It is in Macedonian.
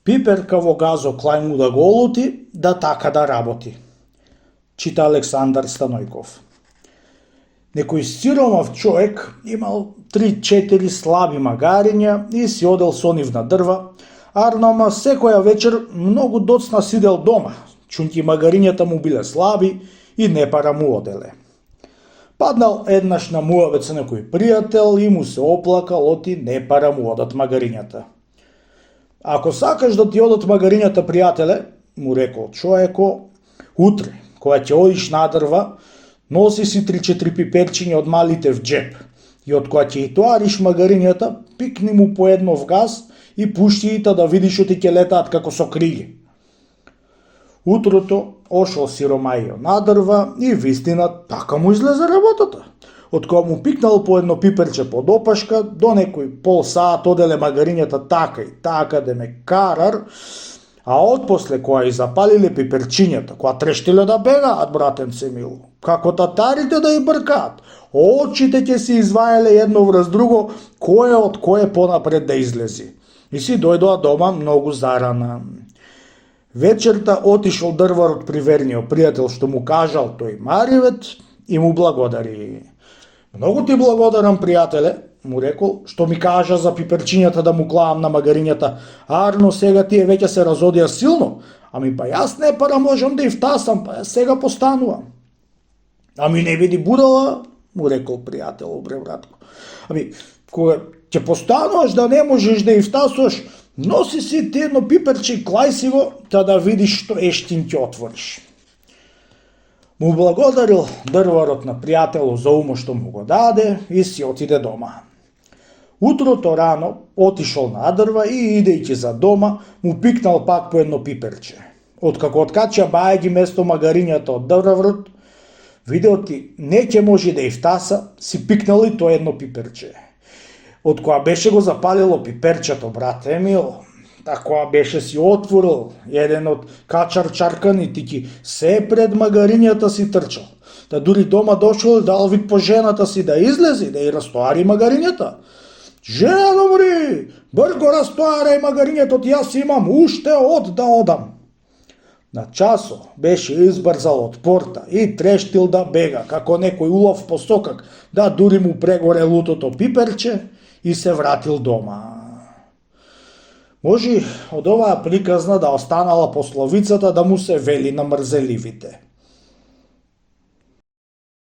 Пиперка во газо клај му да го олути, да така да работи. Чита Александар Станојков. Некој сиромав човек имал 3-4 слаби магариња и си одел со нив на дрва, арнома секоја вечер многу доцна сидел дома, чунки магарињата му биле слаби и не пара му оделе. Паднал еднаш на муавет со некој пријател и му се оплакал оти не пара му одат магарињата. Ако сакаш да ти одат магарињата, пријателе, му рекол човеко, утре, кога ќе одиш на дрва, носи си 3-4 пиперчиња од малите в джеп и од кога ќе итуариш магарињата, пикни му по едно в газ и пушти ита да видиш оти ќе летаат како со крилје. Утрото ошол сиромајо на дрва и вистина така му излезе работата. Од кога му пикнал по едно пиперче под опашка, до некој пол саат оделе магарињата така и така да ме карар, а отпосле кога и запалиле пиперчињата, кога трештиле да бегаат, братенце мило, како татарите да и бркаат, очите ќе се изваеле едно врз друго, кој од кој понапред да излези. И си дојдоа дома многу зарана. Вечерта отишол дрварот при верниот пријател што му кажал тој Маривет и му благодари. Многу ти благодарам, пријателе, му рекол, што ми кажа за пиперчињата да му клаам на магарињата. Арно сега тие веќе се разодија силно, ами па јас не пара можам да и втасам, па сега постанувам. Ами не биди будала, му рекол пријател братко. Ами, кога ќе постануваш да не можеш да и втасуваш, носи си ти едно пиперче и клај си го, та да видиш што ештин ќе отвориш. Му благодарил дрварот на пријателот за умо што му го даде и си отиде дома. Утрото рано отишол на дрва и идејќи за дома му пикнал пак по едно пиперче. Откако откача бајаги место магарињата од дрварот, видео ти не ќе може да и втаса, си пикнал и тоа едно пиперче. Од која беше го запалило пиперчето, брат Емил, кога беше си отворил еден од качар чарканите ки се пред магарињата си трчал. Да дури дома дошол и дал вид по жената си да излези, да и растоари магарињата. Жена добри, брго растоарај магарињето, јас имам уште од да одам. На часо беше избрзал од порта и трештил да бега, како некој улов по сокак, да дури му прегоре лутото пиперче и се вратил дома. Може од оваа приказна да останала пословицата да му се вели на мрзеливите.